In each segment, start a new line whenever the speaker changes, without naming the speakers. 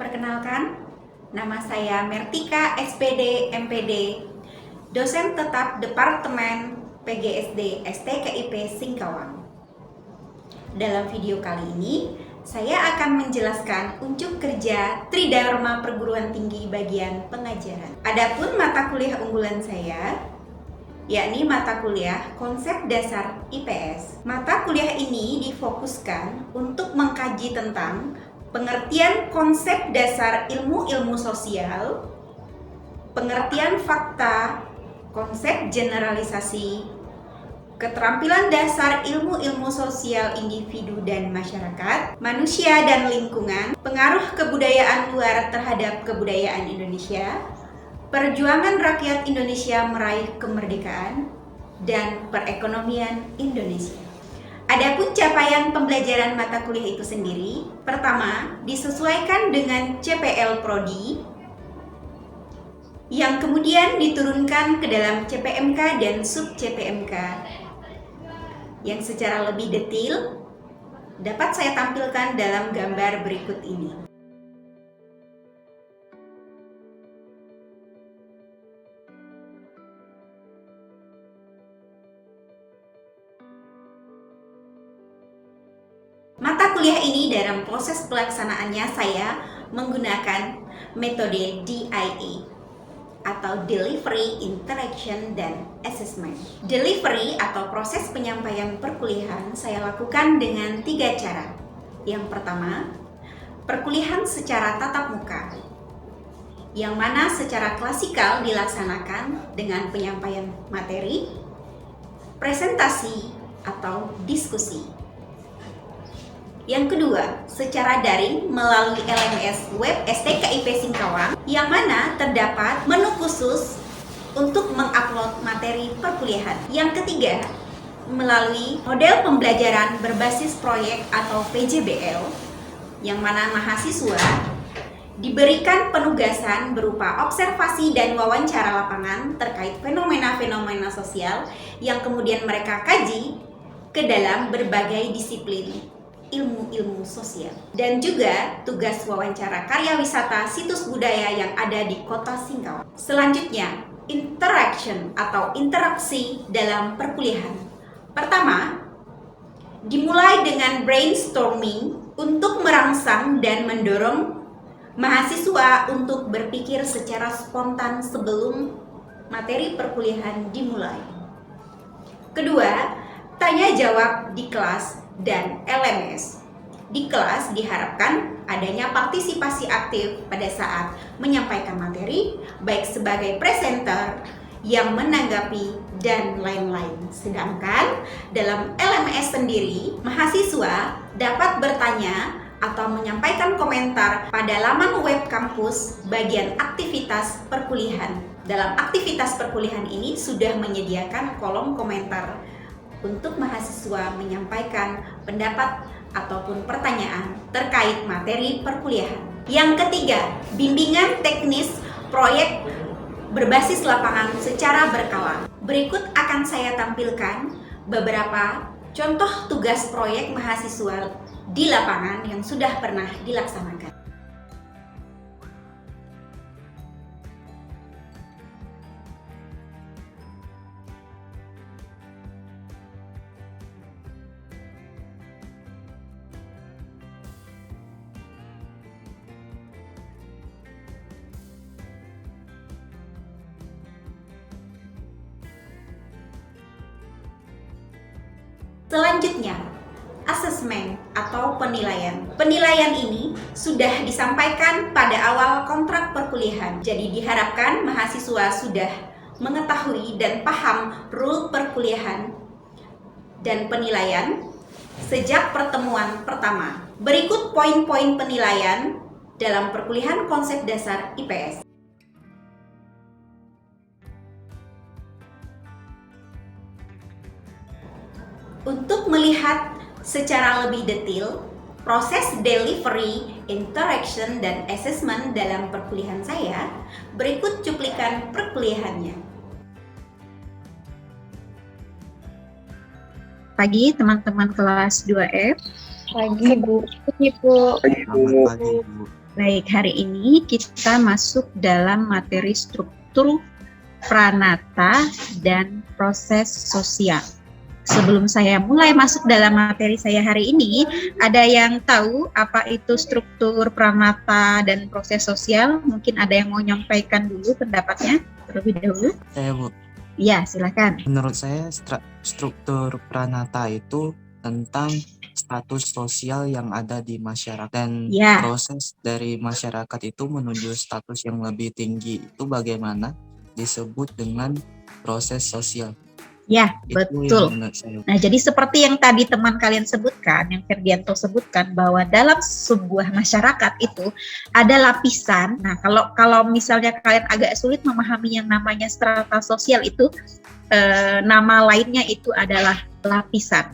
Perkenalkan, nama saya Mertika SPD MPD, dosen tetap Departemen PGSD STKIP Singkawang. Dalam video kali ini, saya akan menjelaskan unjuk kerja Tridharma Perguruan Tinggi bagian pengajaran. Adapun mata kuliah unggulan saya, yakni mata kuliah Konsep Dasar IPS. Mata kuliah ini difokuskan untuk mengkaji tentang pengertian konsep dasar ilmu-ilmu sosial, pengertian fakta, konsep generalisasi, keterampilan dasar ilmu-ilmu sosial individu dan masyarakat, manusia dan lingkungan, pengaruh kebudayaan luar terhadap kebudayaan Indonesia, perjuangan rakyat Indonesia meraih kemerdekaan, dan perekonomian Indonesia. Adapun capaian pembelajaran mata kuliah itu sendiri, pertama, disesuaikan dengan CPL Prodi, yang kemudian diturunkan ke dalam CPMK dan sub CPMK, yang secara lebih detail dapat saya tampilkan dalam gambar berikut ini. Mata kuliah ini dalam proses pelaksanaannya saya menggunakan metode DIA atau Delivery, Interaction, dan Assessment. Delivery atau proses penyampaian perkuliahan saya lakukan dengan 3 cara. Yang pertama, perkuliahan secara tatap muka, yang mana secara klasikal dilaksanakan dengan penyampaian materi, presentasi, atau diskusi. Yang kedua, secara daring melalui LMS web STKIP Singkawang, yang mana terdapat menu khusus untuk mengupload materi perkuliahan. Yang ketiga, melalui model pembelajaran berbasis proyek atau PJBL, yang mana mahasiswa diberikan penugasan berupa observasi dan wawancara lapangan terkait fenomena-fenomena sosial yang kemudian mereka kaji ke dalam berbagai disiplin ilmu-ilmu sosial, dan juga tugas wawancara karya wisata situs budaya yang ada di Kota Singkawang. Selanjutnya, interaction atau interaksi dalam perkuliahan. Pertama, dimulai dengan brainstorming untuk merangsang dan mendorong mahasiswa untuk berpikir secara spontan sebelum materi perkuliahan dimulai. Kedua, tanya jawab di kelas dan LMS. Di kelas diharapkan adanya partisipasi aktif pada saat menyampaikan materi, baik sebagai presenter yang menanggapi dan lain-lain. Sedangkan dalam LMS sendiri, mahasiswa dapat bertanya atau menyampaikan komentar pada laman web kampus bagian aktivitas perkuliahan. Dalam aktivitas perkuliahan ini sudah menyediakan kolom komentar untuk mahasiswa menyampaikan pendapat ataupun pertanyaan terkait materi perkuliahan. Yang ketiga, bimbingan teknis proyek berbasis lapangan secara berkala. Berikut akan saya tampilkan beberapa contoh tugas proyek mahasiswa di lapangan yang sudah pernah dilaksanakan. Selanjutnya, asesmen atau penilaian. Penilaian ini sudah disampaikan pada awal kontrak perkuliahan. Jadi diharapkan mahasiswa sudah mengetahui dan paham rule perkuliahan dan penilaian sejak pertemuan pertama. Berikut poin-poin penilaian dalam perkuliahan konsep dasar IPS. Untuk melihat secara lebih detail proses delivery, interaction, dan assessment dalam perkuliahan saya, berikut cuplikan perkuliahannya.
Pagi teman-teman kelas 2F.
Pagi Bu. Pagi Bu.
Selamat pagi Bu.
Baik, hari ini kita masuk dalam materi struktur pranata dan proses sosial. Sebelum saya mulai masuk dalam materi saya hari ini, ada yang tahu apa itu struktur pranata dan proses sosial? Mungkin ada yang mau menyampaikan dulu pendapatnya terlebih dahulu?
Saya, Bu.
Ya, silakan.
Menurut saya struktur pranata itu tentang status sosial yang ada di masyarakat dan proses dari masyarakat itu menuju status yang lebih tinggi itu bagaimana disebut dengan proses sosial.
Ya, betul. Nah, jadi seperti yang tadi teman kalian sebutkan, yang Ferdianto sebutkan, bahwa dalam sebuah masyarakat itu ada lapisan. Nah, kalau misalnya kalian agak sulit memahami yang namanya strata sosial itu, nama lainnya itu adalah lapisan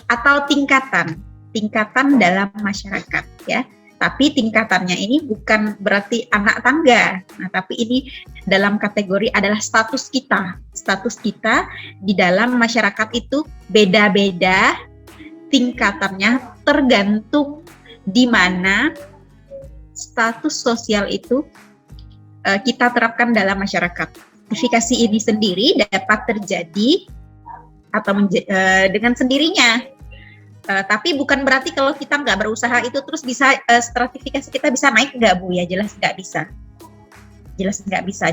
atau tingkatan dalam masyarakat, ya. Tapi tingkatannya ini bukan berarti anak tangga. Nah, tapi ini dalam kategori adalah status kita. Status kita di dalam masyarakat itu beda-beda tingkatannya tergantung di mana status sosial itu kita terapkan dalam masyarakat. Stratifikasi ini sendiri dapat terjadi atau dengan sendirinya. Tapi bukan berarti kalau kita nggak berusaha itu terus bisa stratifikasi kita bisa naik nggak, Bu? Ya jelas nggak bisa.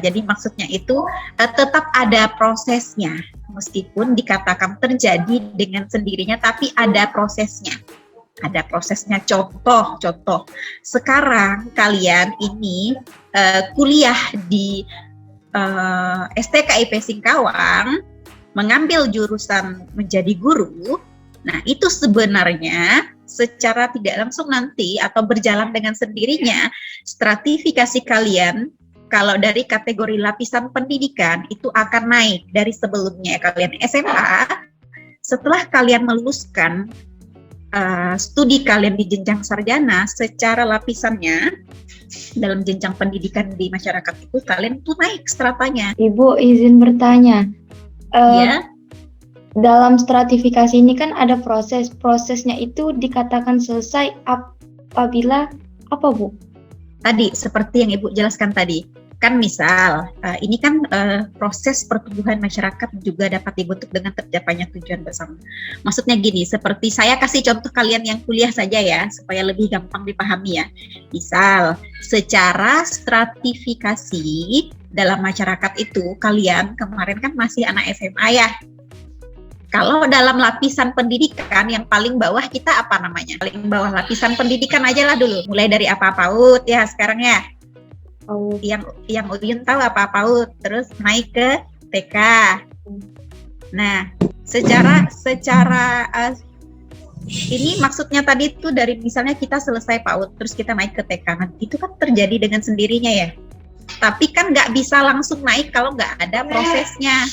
Jadi maksudnya itu tetap ada prosesnya, meskipun dikatakan terjadi dengan sendirinya, tapi ada prosesnya. Contoh. Sekarang kalian ini kuliah di STKIP Singkawang, mengambil jurusan menjadi guru. Nah, itu sebenarnya secara tidak langsung nanti atau berjalan dengan sendirinya, stratifikasi kalian kalau dari kategori lapisan pendidikan itu akan naik dari sebelumnya kalian SMA. Setelah kalian meluluskan studi kalian di jenjang sarjana, secara lapisannya dalam jenjang pendidikan di masyarakat itu kalian tuh naik stratanya.
Ibu izin bertanya. Ya. Dalam stratifikasi ini kan ada prosesnya itu dikatakan selesai apabila apa, Bu?
Tadi seperti yang Ibu jelaskan tadi, kan misal ini kan proses pertumbuhan masyarakat juga dapat dibentuk dengan tercapainya tujuan bersama. Maksudnya gini, seperti saya kasih contoh kalian yang kuliah saja ya, supaya lebih gampang dipahami ya. Misal secara stratifikasi dalam masyarakat itu kalian kemarin kan masih anak SMA ya. Kalau dalam lapisan pendidikan yang paling bawah kita apa namanya? Paling bawah lapisan pendidikan aja lah dulu. Mulai dari apa PAUD ya sekarang ya. Yang Uyun tahu apa PAUD, terus naik ke TK. Nah, secara ini maksudnya tadi itu dari misalnya kita selesai PAUD terus kita naik ke TK. Nah, itu kan terjadi dengan sendirinya ya. Tapi kan nggak bisa langsung naik kalau nggak ada prosesnya.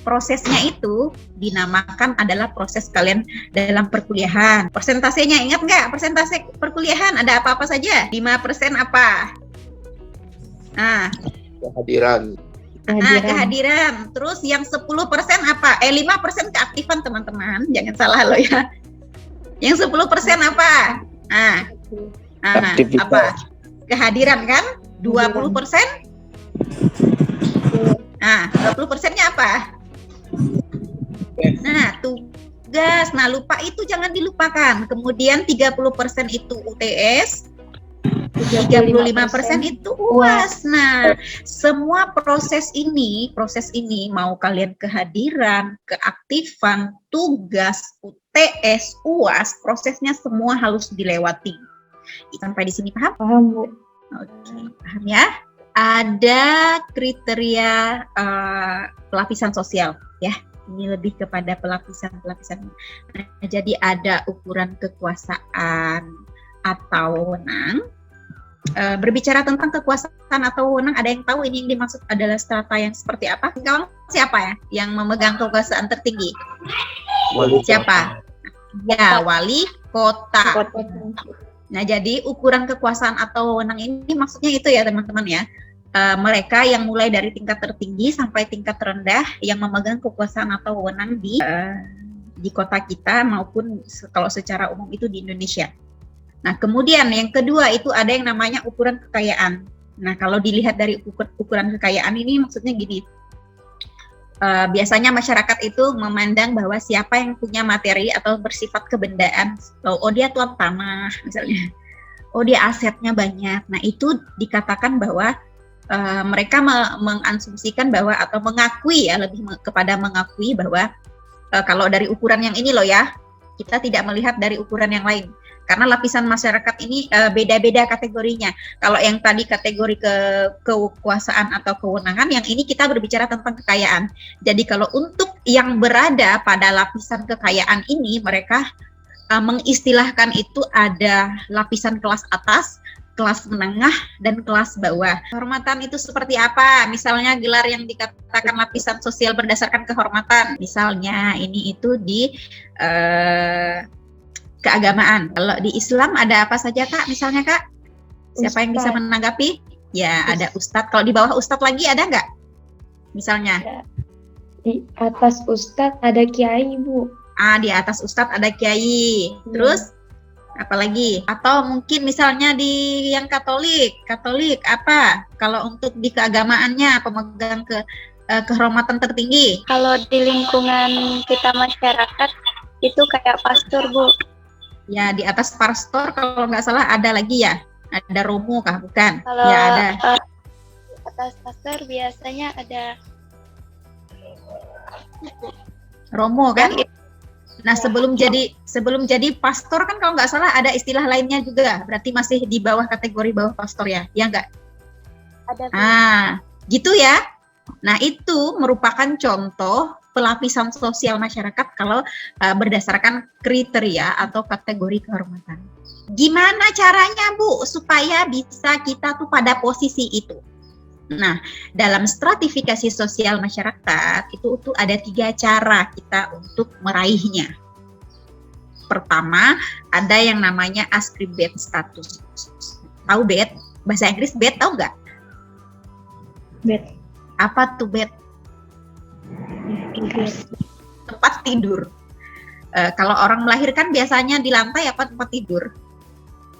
Prosesnya itu dinamakan adalah proses kalian dalam perkuliahan. Persentasenya ingat nggak? Persentase perkuliahan ada apa-apa saja? 5% apa? Nah,
kehadiran.
Kehadiran. Terus yang 10% apa? 5% keaktifan teman-teman. Jangan salah loh ya. Yang 10% apa? Apa? Kehadiran kan? 20%? Nah, 20%-nya apa? Nah, tugas. Nah, lupa itu jangan dilupakan. Kemudian 30% itu UTS, 35% itu UAS. Nah, semua proses ini mau kalian kehadiran, keaktifan, tugas, UTS, UAS, prosesnya semua harus dilewati. Sampai di sini paham?
Paham, Bu.
Oke, paham ya? Ada kriteria pelapisan sosial ya. Ini lebih kepada pelapisan. Nah, jadi ada ukuran kekuasaan atau wewenang. Berbicara tentang kekuasaan atau wewenang, ada yang tahu ini yang dimaksud adalah strata yang seperti apa? Kawan siapa ya yang memegang kekuasaan tertinggi? Siapa? Ya, wali kota. Nah, jadi ukuran kekuasaan atau wewenang ini maksudnya itu ya teman-teman ya. Mereka yang mulai dari tingkat tertinggi sampai tingkat terendah yang memegang kekuasaan atau wewenang di kota kita maupun kalau secara umum itu di Indonesia. Nah, kemudian yang kedua itu ada yang namanya ukuran kekayaan. Nah, kalau dilihat dari ukuran kekayaan ini maksudnya gini, biasanya masyarakat itu memandang bahwa siapa yang punya materi atau bersifat kebendaan, oh dia tuan tanah misalnya, oh dia asetnya banyak. Nah, itu dikatakan bahwa mereka mengasumsikan bahwa atau mengakui ya, lebih kepada mengakui bahwa kalau dari ukuran yang ini loh ya, kita tidak melihat dari ukuran yang lain. Karena lapisan masyarakat ini beda-beda kategorinya. Kalau yang tadi kategori kekuasaan atau kewenangan, yang ini kita berbicara tentang kekayaan. Jadi kalau untuk yang berada pada lapisan kekayaan ini, mereka mengistilahkan itu ada lapisan kelas atas, kelas menengah, dan kelas bawah. Kehormatan itu seperti apa? Misalnya gelar yang dikatakan lapisan sosial berdasarkan kehormatan. Misalnya ini itu di keagamaan. Kalau di Islam ada apa saja Kak? Misalnya Kak, siapa yang bisa menanggapi? Ya ada ustadz. Kalau di bawah ustadz lagi ada nggak? Misalnya?
Di atas ustadz ada kiai Bu.
Di atas ustadz ada kiai. Terus apalagi? Atau mungkin misalnya di yang Katolik apa? Kalau untuk di keagamaannya pemegang kehormatan tertinggi.
Kalau di lingkungan kita masyarakat itu kayak pastor Bu.
Ya, di atas pastor kalau nggak salah ada lagi ya, ada romo kah, bukan?
Kalau
ya ada.
Di atas pastor biasanya ada
romo kan? Nah, sebelum jadi pastor kan kalau nggak salah ada istilah lainnya juga, berarti masih di bawah kategori bawah pastor ya, ya nggak?
Ada.
Gitu ya. Nah, itu merupakan contoh pelapisan sosial masyarakat kalau berdasarkan kriteria atau kategori kehormatan. Gimana caranya Bu supaya bisa kita tuh pada posisi itu? Nah, dalam stratifikasi sosial masyarakat itu tuh ada 3 cara kita untuk meraihnya. Pertama, ada yang namanya ascribed status. Tahu bed? Bahasa Inggris bed tahu nggak?
Bed.
Apa tuh bed? Tempat tidur. Kalau orang melahirkan biasanya di lantai apa tempat tidur?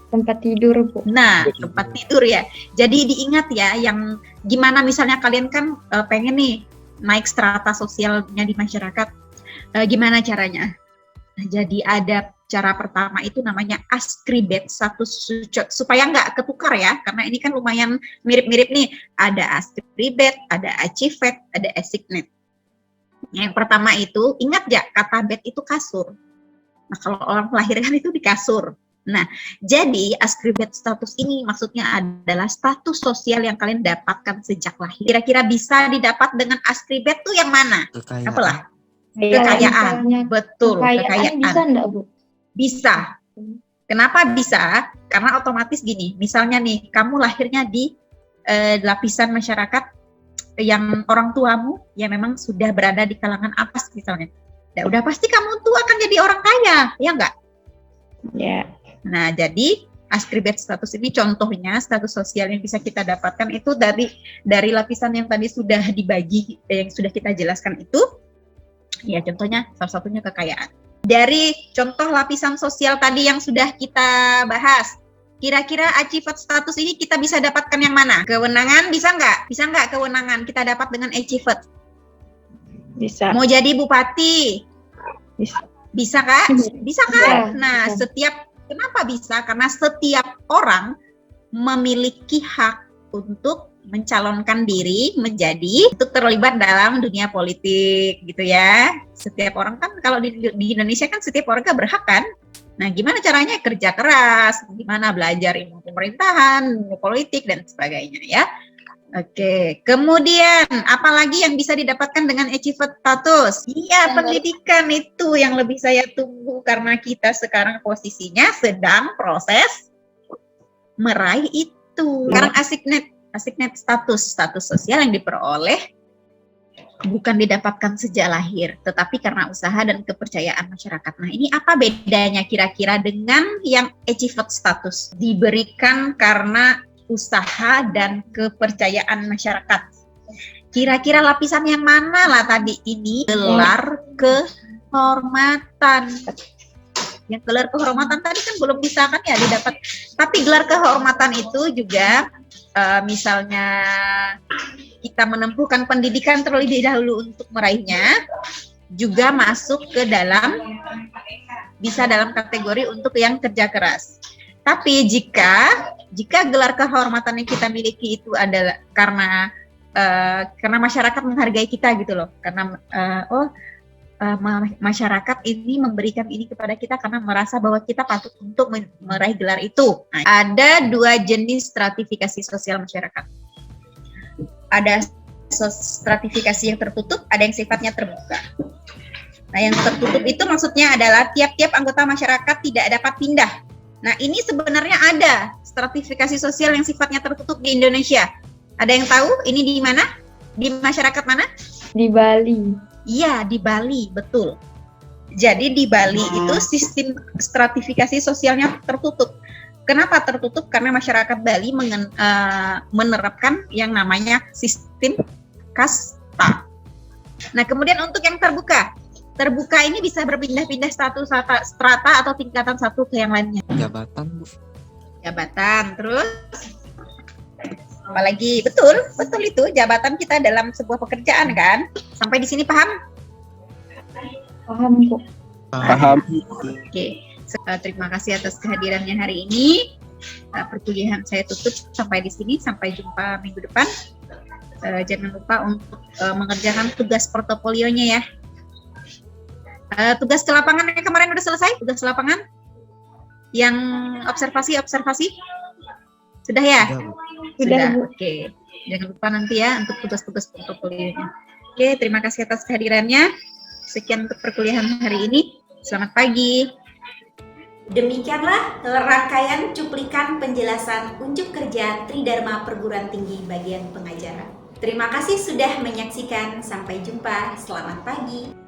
Tempat tidur Bu.
Nah, tempat tidur ya. Jadi diingat ya, yang gimana misalnya kalian kan pengen nih naik strata sosialnya di masyarakat, gimana caranya? Nah, jadi ada cara pertama itu namanya ascribed status, supaya nggak ketukar ya, karena ini kan lumayan mirip-mirip nih. Ada ascribed, ada achieved, ada assigned. Yang pertama itu, ingat ya, kata bed itu kasur. Nah, kalau orang melahirkan itu di kasur. Nah, jadi ascribed status ini maksudnya adalah status sosial yang kalian dapatkan sejak lahir. Kira-kira bisa didapat dengan ascribed tuh yang mana?
Kekayaan.
Apalah? Kekayaan. Betul, kekayaan.
Bisa enggak Bu?
Bisa. Kenapa bisa? Karena otomatis gini, misalnya nih, kamu lahirnya di lapisan masyarakat yang orang tuamu yang memang sudah berada di kalangan atas misalnya, ya udah pasti kamu tuh akan jadi orang kaya, ya enggak?
Ya.
Nah, jadi ascribed status ini contohnya status sosial yang bisa kita dapatkan itu dari lapisan yang tadi sudah dibagi, yang sudah kita jelaskan itu, ya contohnya salah satunya kekayaan. Dari contoh lapisan sosial tadi yang sudah kita bahas, kira-kira achieved status ini kita bisa dapatkan yang mana? Kewenangan bisa nggak? Bisa nggak kewenangan kita dapat dengan achieved?
Bisa.
Mau jadi bupati?
Bisa.
Bisa kan? Bisa kan?
Bisa.
Nah, kenapa bisa? Karena setiap orang memiliki hak untuk mencalonkan diri menjadi untuk terlibat dalam dunia politik gitu ya. Setiap orang kan kalau di Indonesia kan setiap warga berhak kan. Nah, gimana caranya? Kerja keras, gimana belajar ilmu pemerintahan, ilmu politik dan sebagainya ya. Oke, kemudian apalagi yang bisa didapatkan dengan achieved status? Iya, pendidikan itu yang lebih saya tunggu karena kita sekarang posisinya sedang proses meraih itu. Sekarang assigned status sosial yang diperoleh bukan didapatkan sejak lahir, tetapi karena usaha dan kepercayaan masyarakat. Nah, ini apa bedanya kira-kira dengan yang achieved status? Diberikan karena usaha dan kepercayaan masyarakat. Kira-kira lapisan yang mana lah tadi ini? Gelar kehormatan. Yang gelar kehormatan tadi kan belum bisa kan ya didapat. Tapi gelar kehormatan itu juga misalnya kita menempuhkan pendidikan terlebih dahulu untuk meraihnya, juga masuk ke dalam, bisa dalam kategori untuk yang kerja keras. Tapi jika gelar kehormatan yang kita miliki itu adalah karena masyarakat menghargai kita gitu loh, karena masyarakat ini memberikan ini kepada kita karena merasa bahwa kita patut untuk meraih gelar itu. Nah, ada 2 jenis stratifikasi sosial masyarakat. Ada stratifikasi yang tertutup, ada yang sifatnya terbuka. Nah, yang tertutup itu maksudnya adalah tiap-tiap anggota masyarakat tidak dapat pindah. Nah, ini sebenarnya ada stratifikasi sosial yang sifatnya tertutup di Indonesia. Ada yang tahu ini di mana? Di masyarakat mana?
Di Bali.
Iya, di Bali, betul. Jadi di Bali itu sistem stratifikasi sosialnya tertutup. Kenapa tertutup? Karena masyarakat Bali menerapkan yang namanya sistem kasta. Nah, kemudian untuk yang terbuka ini bisa berpindah-pindah status strata atau tingkatan satu ke yang lainnya.
Jabatan, Bu.
Jabatan, terus apalagi betul itu jabatan kita dalam sebuah pekerjaan kan. Sampai di sini paham?
Paham, Bu.
Paham.
Oke, terima kasih atas kehadirannya hari ini. Perkuliahan saya tutup sampai di sini. Sampai jumpa minggu depan. Jangan lupa untuk mengerjakan tugas portofolionya ya. Tugas ke lapangan yang kemarin udah selesai? Tugas lapangan? Yang observasi? Sudah ya? Sudah. Oke. Jangan lupa nanti ya untuk tugas-tugas portofolionya. Oke, terima kasih atas kehadirannya. Sekian untuk perkuliahan hari ini. Selamat pagi.
Demikianlah rangkaian cuplikan penjelasan unjuk kerja Tridharma Perguruan Tinggi bagian pengajaran. Terima kasih sudah menyaksikan. Sampai jumpa. Selamat pagi.